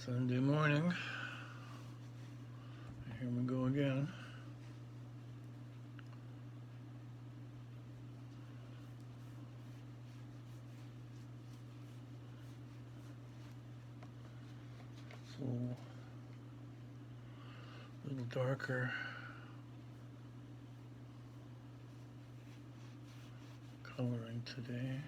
Sunday morning. Here we go again. So a little darker coloring today.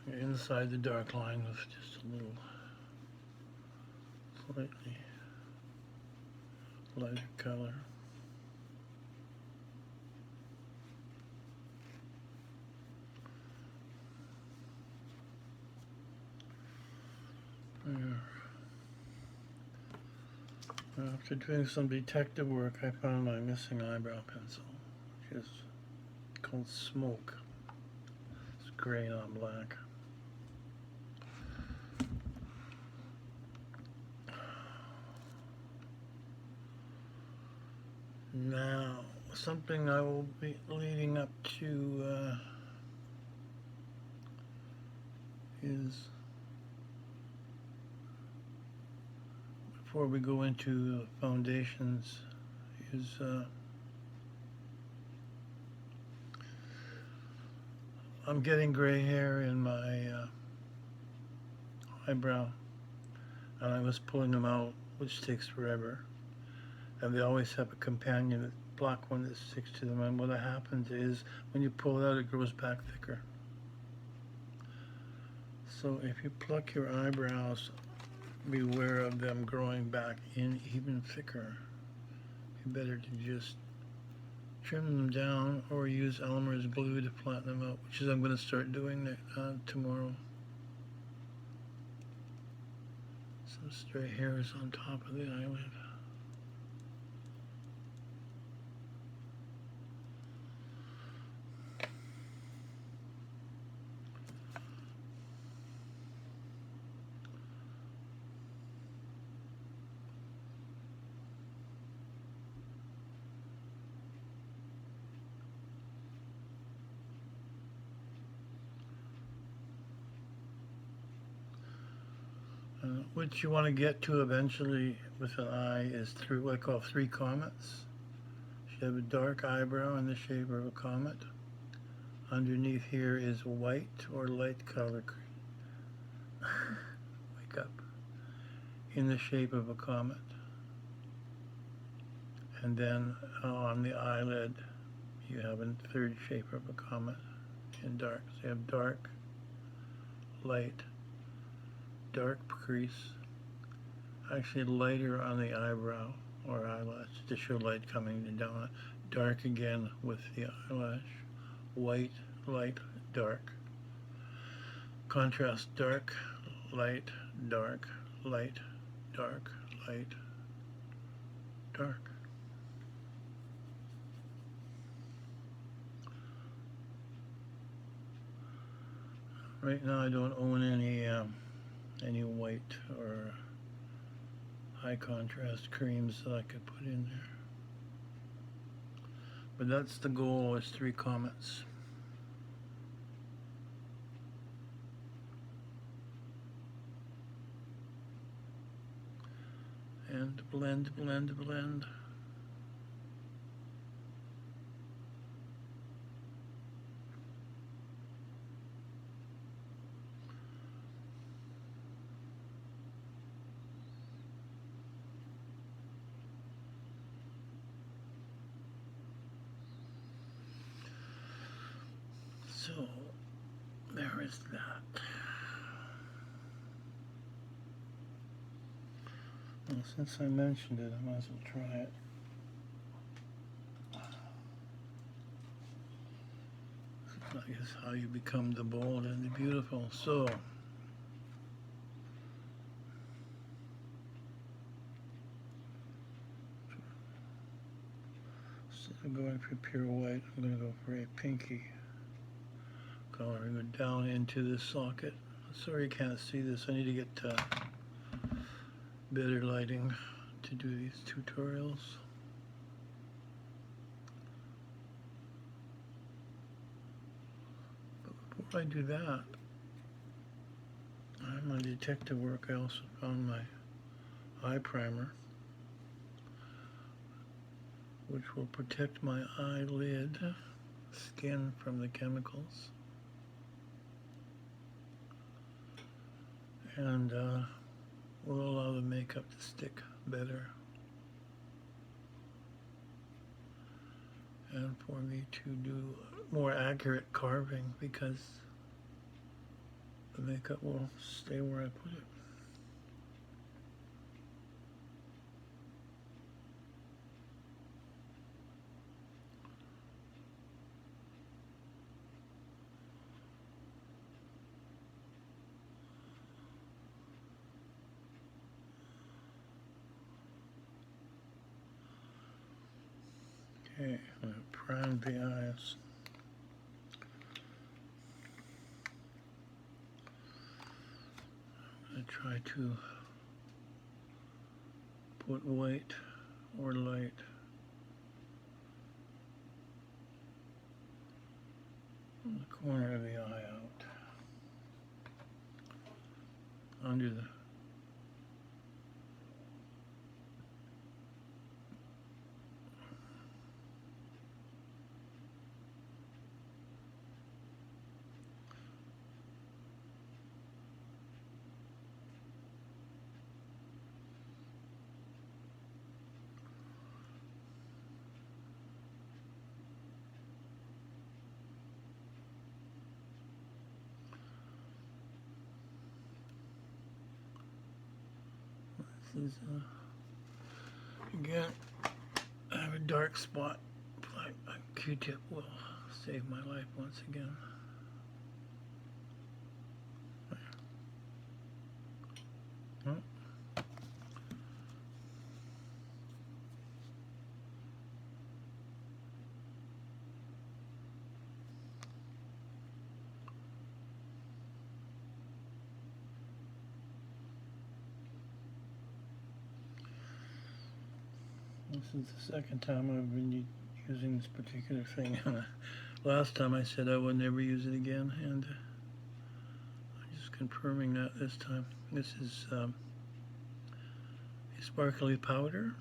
Going inside the dark line with just a little slightly lighter color. There. After doing some detective work, I found my missing eyebrow pencil, which is called Smoke. It's gray on black. Now, something I will be leading up to is, before we go into foundations, is I'm getting gray hair in my eyebrow, and I was pulling them out, which takes forever. And they always have a companion, a black one that sticks to them. And what happens is, when you pull it out, it grows back thicker. So if you pluck your eyebrows, beware of them growing back in even thicker. It'd be better to just trim them down or use Elmer's glue to flatten them out, which is I'm going to start doing tomorrow. Some stray hairs on top of the eyelid. What you want to get to eventually with an eye is through what I call 3 comets. You have a dark eyebrow in the shape of a comet. Underneath here is white or light color. Wake up. In the shape of a comet. And then on the eyelid, you have a 3rd shape of a comet in dark. So you have dark, light, dark crease, actually lighter on the eyebrow or eyelash to show light coming down, dark again with the eyelash, white, light, dark. Contrast dark, light, dark, light, dark, light, dark. Right now I don't own any white or high contrast creams that I could put in there. But that's the goal, is 3 comets. And blend, blend, blend. So, there is that. Well, since I mentioned it, I might as well try it. I guess how you become the bold and the beautiful. So, instead of going for pure white, I'm going to go for a pinky color and go down into this socket. Sorry you can't see this. I need to get better lighting to do these tutorials. But before I do that, on my detective work, I also found my eye primer, which will protect my eyelid skin from the chemicals, and will allow the makeup to stick better, and for me to do more accurate carving, because the makeup will stay where I put it. Okay, I'm going to prime the eyes. I'm going to try to put white or light on the corner of the eye out, under the again, I have a dark spot. Like a Q-tip will save my life once again. Oh. This is the second time I've been using this particular thing. Last time I said I would never use it again, and I'm just confirming that this time. This is a sparkly powder.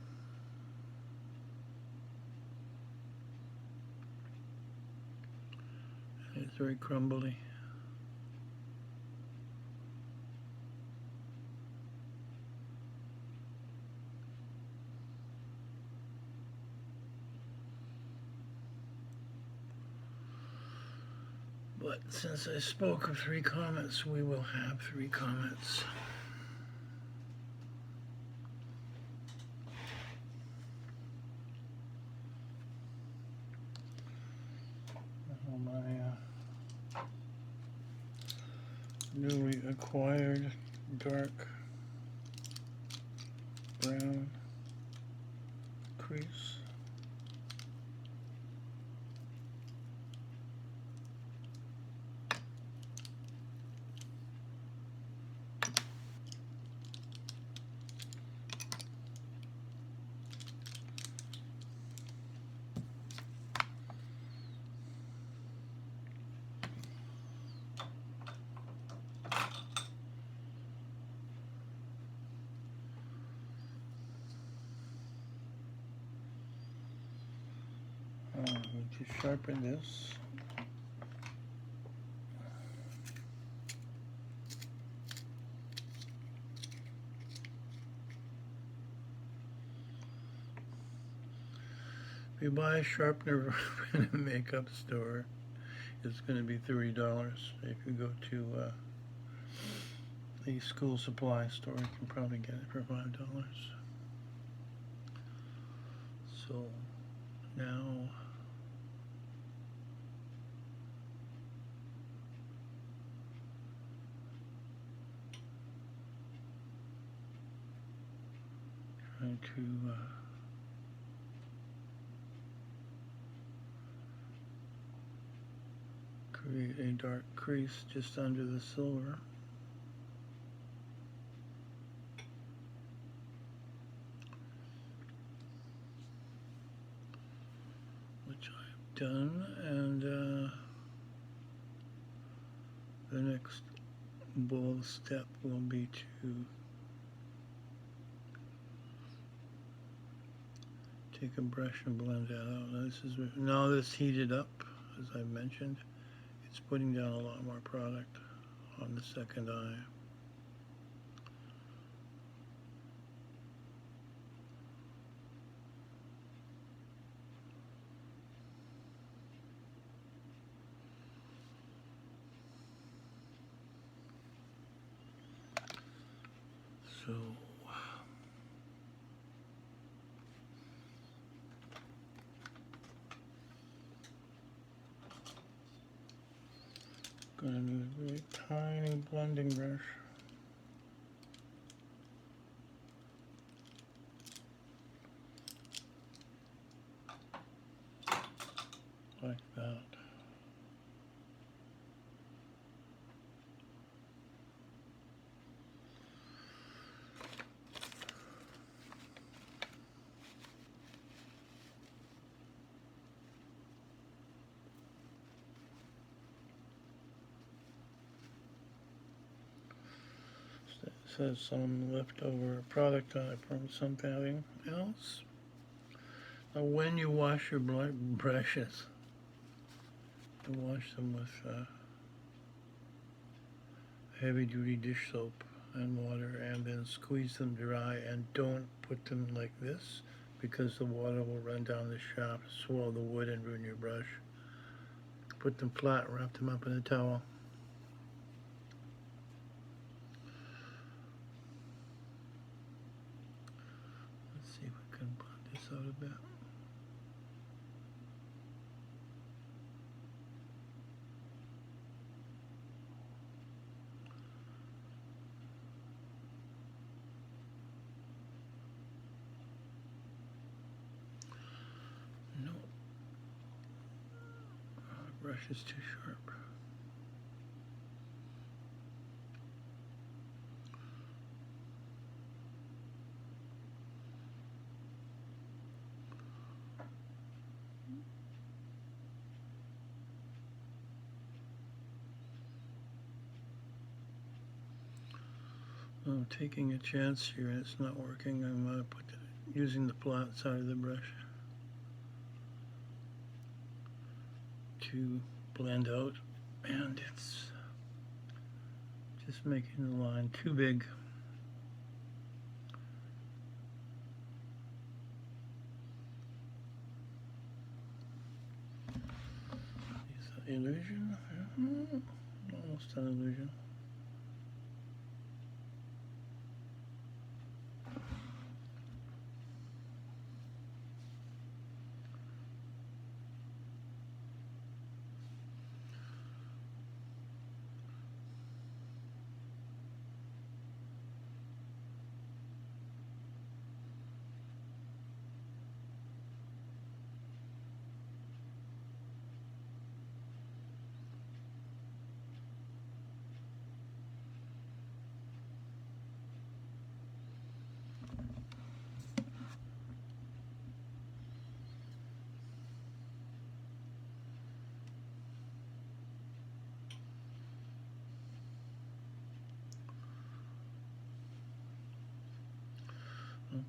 And it's very crumbly. But since I spoke of 3 comets, we will have 3 comets. Now my newly acquired dark brown crease. I'm going to sharpen this. If you buy a sharpener in a makeup store, it's going to be $30. If you go to the school supply store, you can probably get it for $5. So now trying to create a dark crease just under the silver. Which I've done, and the next bold step will be to take a brush and blend that out. Now this heated up, as I mentioned, it's putting down a lot more product on the second eye. So gonna need a very tiny blending brush. Like that. Says some leftover product on it from something else. Now when you wash your brushes, you wash them with heavy duty dish soap and water, and then squeeze them dry, and don't put them like this because the water will run down the shaft, swirl the wood, and ruin your brush. Put them flat, wrap them up in a towel. Let's see if we can blend this out a bit. No, the brush is too sharp. I'm taking a chance here, and it's not working. I'm going to put it using the flat side of the brush to blend out, and it's just making the line too big. Is that illusion? Almost an illusion.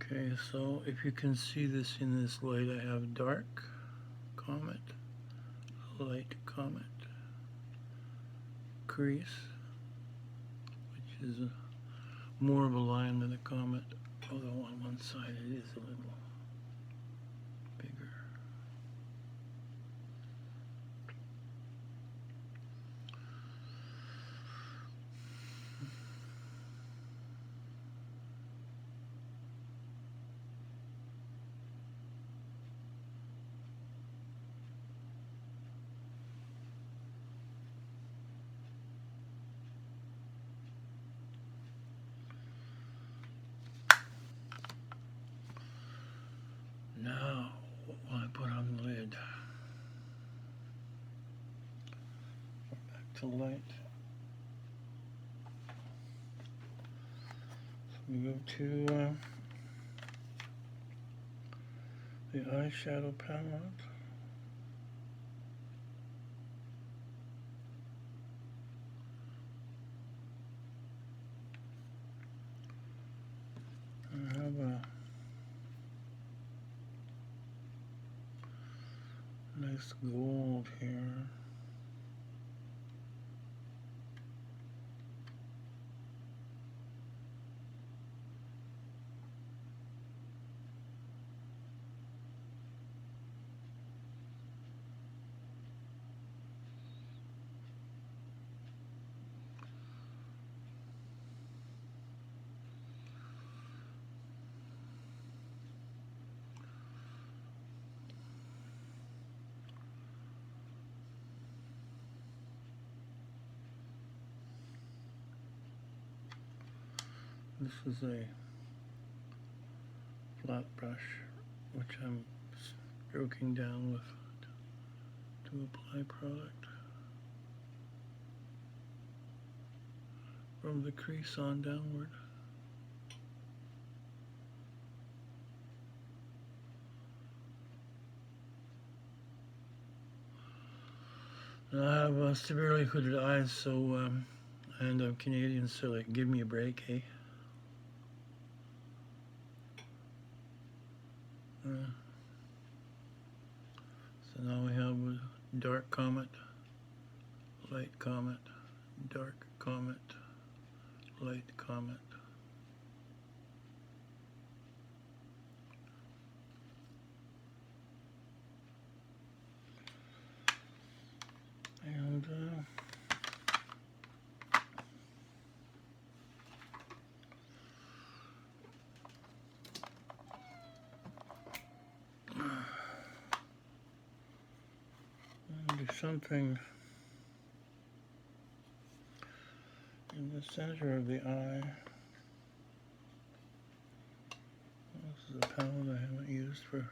Okay, so if you can see this in this light, I have dark comet, light comet, crease, which is more of a line than a comet, although on one side it is a little bigger. Now, what will I put on the lid? Back to light. So we go to the eyeshadow palette. I have a nice gold here. This is a flat brush which I'm stroking down with to apply product from the crease on downward. And I have severely hooded eyes, so and I'm Canadian, so like, give me a break, eh? So now we have a dark comet, light comet, dark comet, light comet. And do something in the center of the eye. This is a palette I haven't used for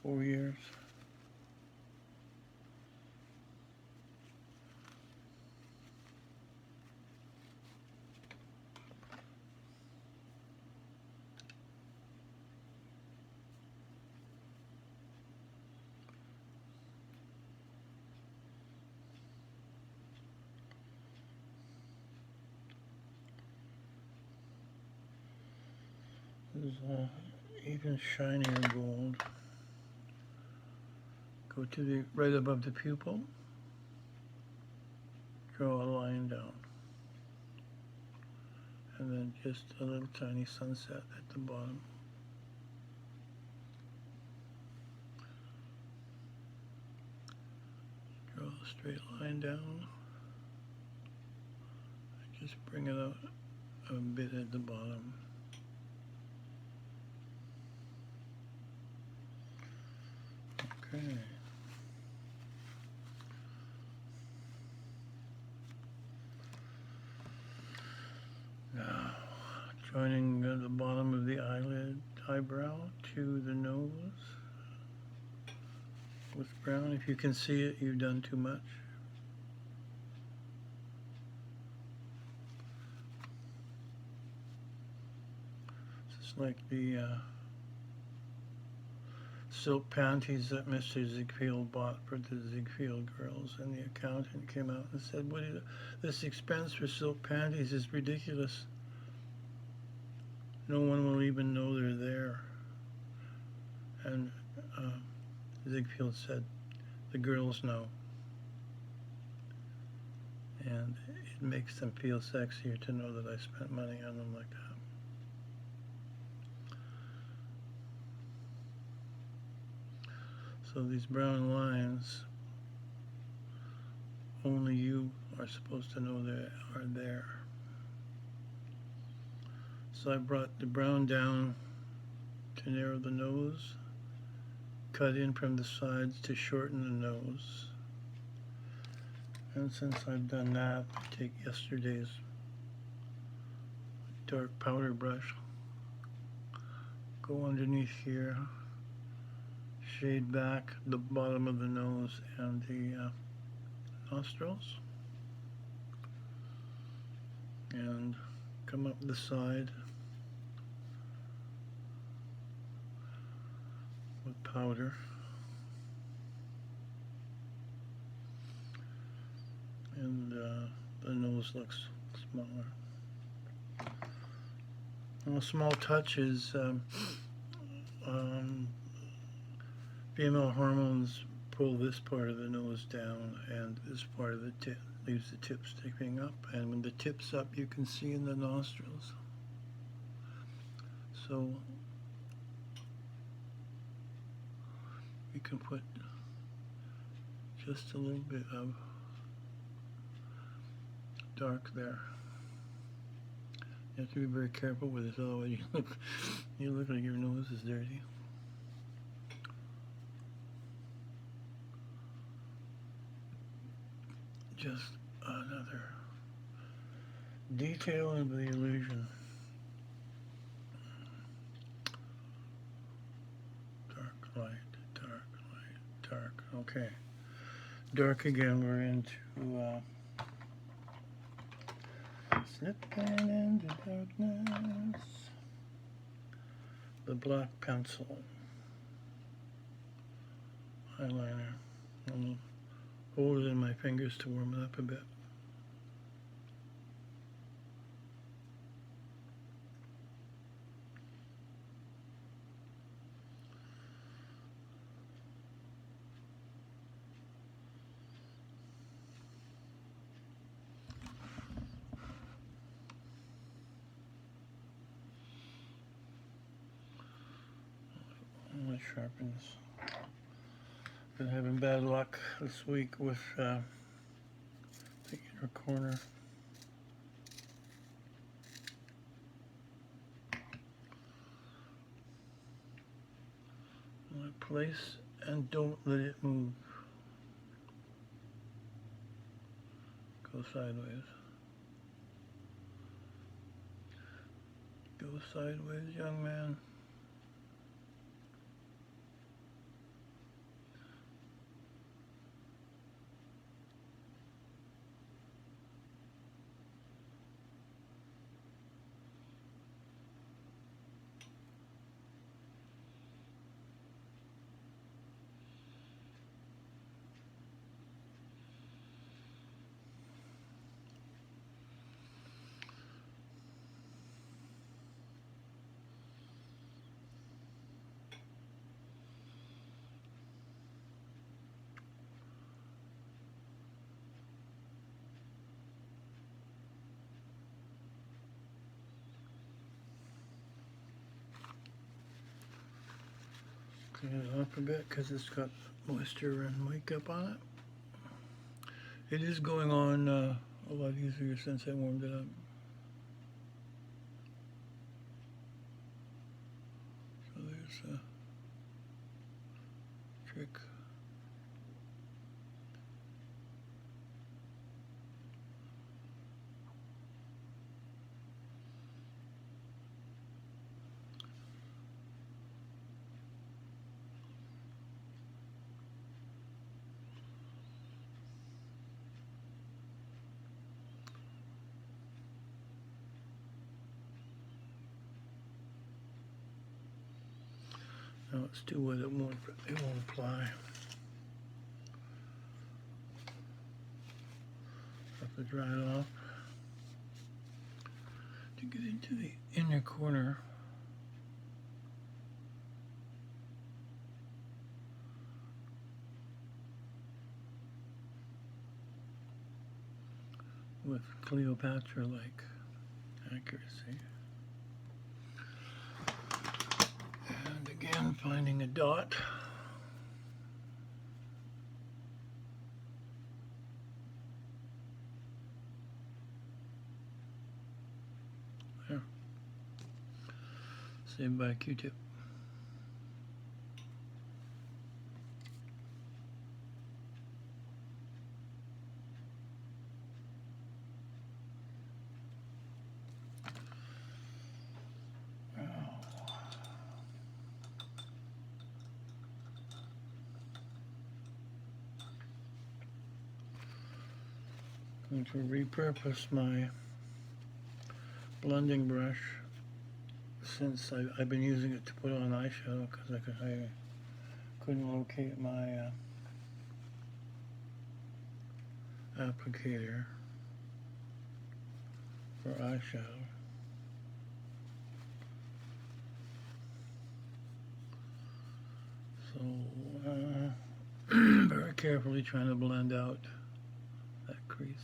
4 years. This is even shinier gold. Go to the right above the pupil. Draw a line down. And then just a little tiny sunset at the bottom. Draw a straight line down. Just bring it out a bit at the bottom. Okay. Now, joining the bottom of the eyelid, eyebrow to the nose with brown. If you can see it, you've done too much. It's like the silk panties that Mr. Ziegfeld bought for the Ziegfeld girls, and the accountant came out and said, this expense for silk panties is ridiculous. No one will even know they're there. And Ziegfeld said, the girls know. And it makes them feel sexier to know that I spent money on them like that. So these brown lines, only you are supposed to know they are there. So I brought the brown down to narrow the nose, cut in from the sides to shorten the nose. And since I've done that, I take yesterday's dark powder brush, go underneath here, shade back the bottom of the nose and the nostrils, and come up the side with powder. And the nose looks smaller. And a small touch is female hormones pull this part of the nose down, and this part of the tip leaves the tip sticking up. And when the tip's up, you can see in the nostrils. So you can put just a little bit of dark there. You have to be very careful with this, otherwise you look like your nose is dirty. Just another detail of the illusion. Dark, light, dark, light, dark. Okay. Dark again, we're into slipping into darkness. The black pencil. Eyeliner. I'm hold it in my fingers to warm it up a bit. I'm going to sharpen this. Been having bad luck this week with the inner corner. Place and don't let it move. Go sideways. Go sideways, young man. Clean it up a bit because it's got moisture and makeup on it. It is going on a lot easier since I warmed it up. So there's a trick. Now let's do what it won't apply. Have to dry it off. To get into the inner corner, with Cleopatra-like accuracy. And again, finding a dot. There. Saved by a Q-tip. I'm going to repurpose my blending brush since I've been using it to put on eyeshadow because I couldn't locate my applicator for eyeshadow. So very carefully trying to blend out that crease.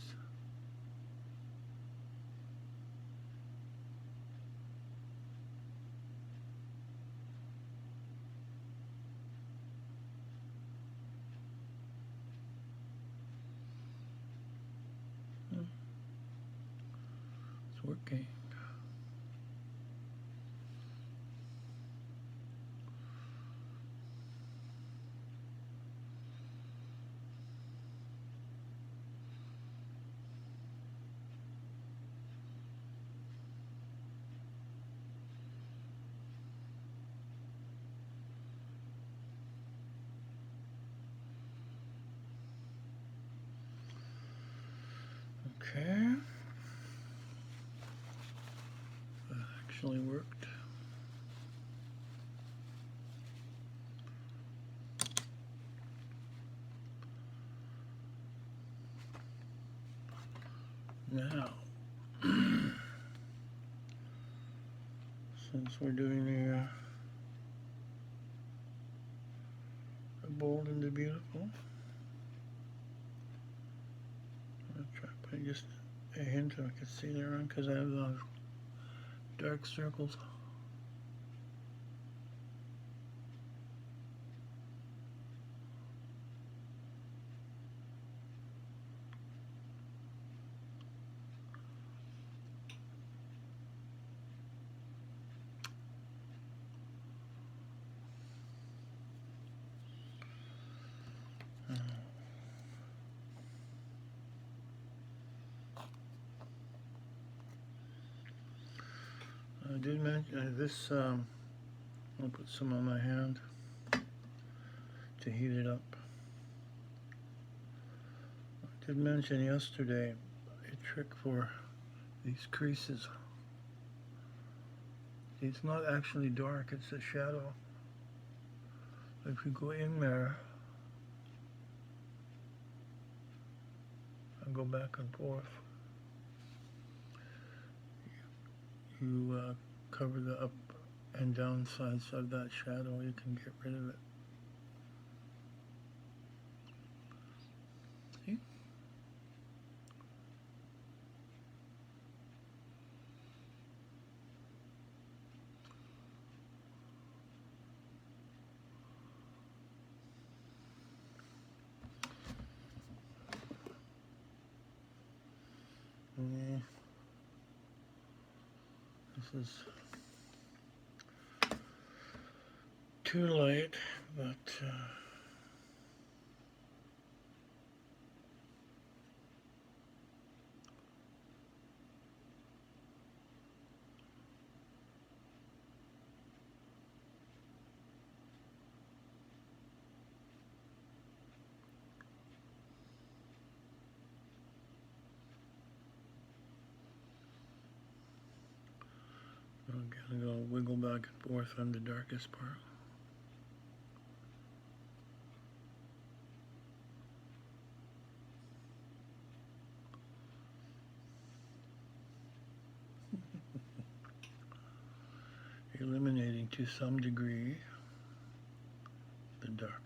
It's working. Okay. That actually worked. Now, since we're doing the bold and the beautiful, I'll try putting just a hint so I can see there on because I have those dark circles. I did mention this, I'll put some on my hand to heat it up. I did mention yesterday a trick for these creases. It's not actually dark, it's a shadow. If you go in there and go back and forth, you cover the up and down sides of that shadow, you can get rid of it. See? Yeah. This is too light, but I'm gonna go wiggle back and forth on the darkest part. Eliminating to some degree the darkness.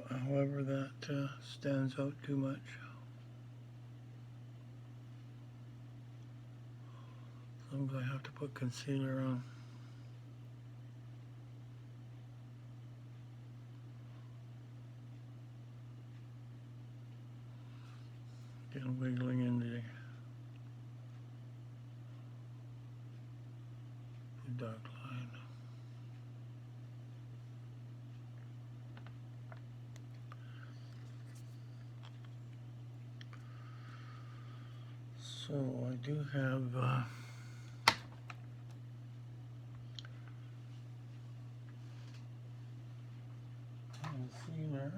however that stands out too much. I'm going to have to put concealer on. Again, wiggling in the dark line. So I do have concealer.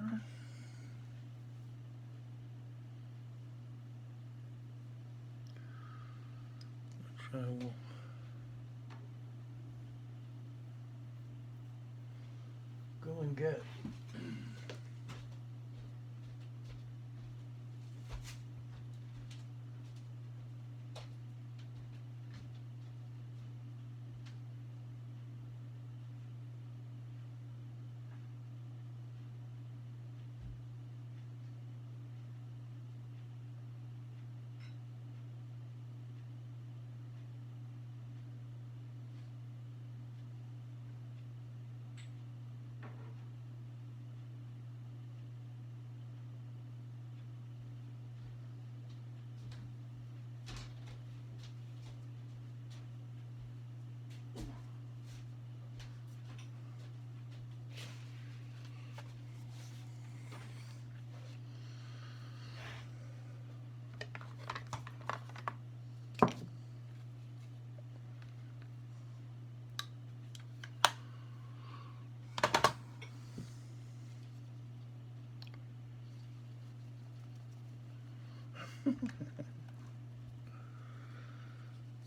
Which I will go and get.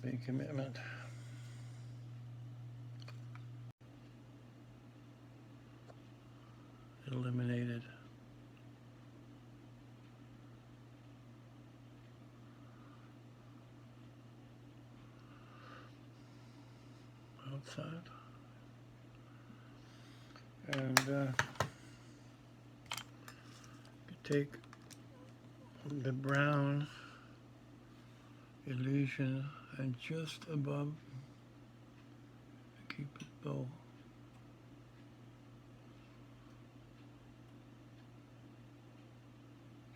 Big commitment. Eliminated. Outside. And take the brown illusion and just above the Cupid bow.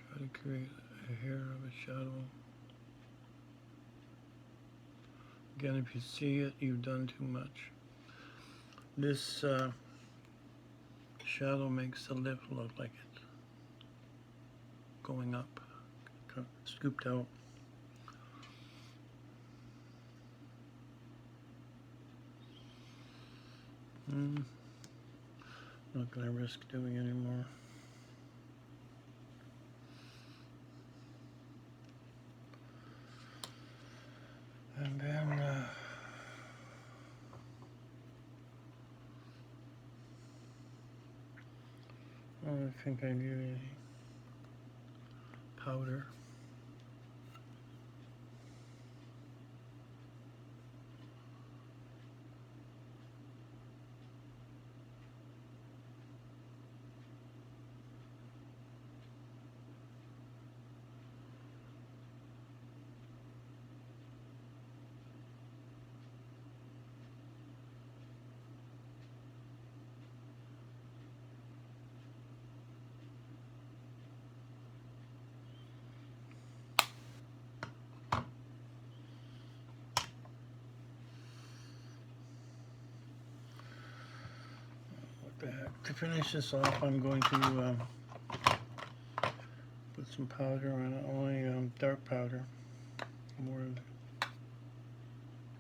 Try to create a hair of a shadow. Again, if you see it, you've done too much. This shadow makes the lip look like it's going up, scooped out. Not going to risk doing anymore. And then I think I need a powder. To finish this off, I'm going to put some powder on, only dark powder, more of the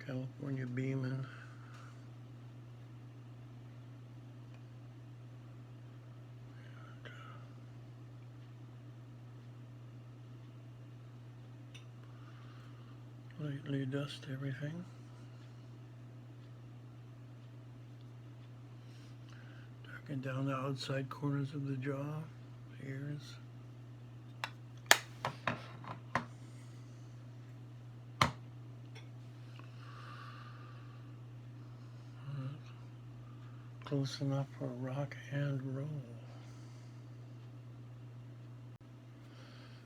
California Beamin'. Lightly dust everything. Darken down the outside corners of the jaw, ears. Close enough for rock and roll.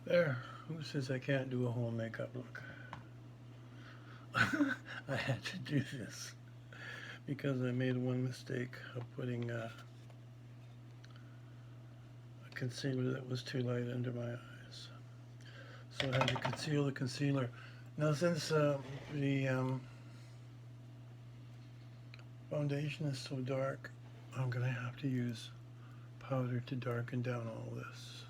There. Who says I can't do a whole makeup look? I had to do this because I made one mistake of putting a concealer that was too light under my eyes. So I had to conceal the concealer. Now since the foundation is so dark, I'm going to have to use powder to darken down all this.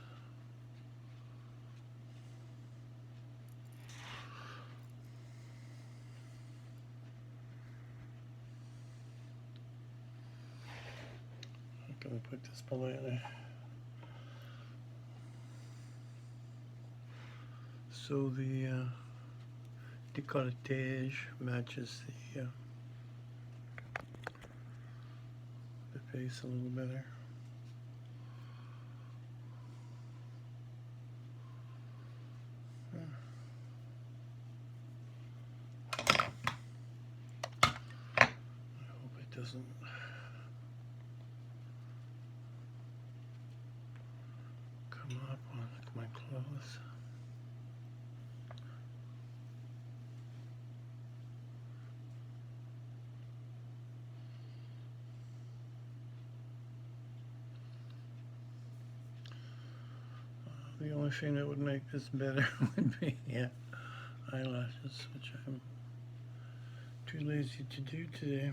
I'm going to put this politely. So the décolletage matches the face a little better. I hope it doesn't come up on my clothes. The only thing that would make this better would be eyelashes, which I'm too lazy to do today.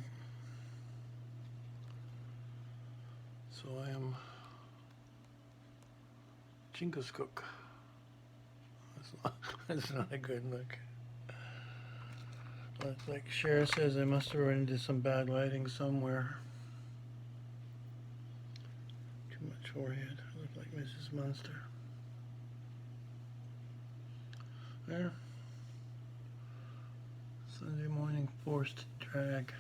So I am Jingus Cook. That's not a good look. But like Cher says, I must have run into some bad lighting somewhere. Too much forehead. I look like Mrs. Munster. There. Sunday morning forced drag.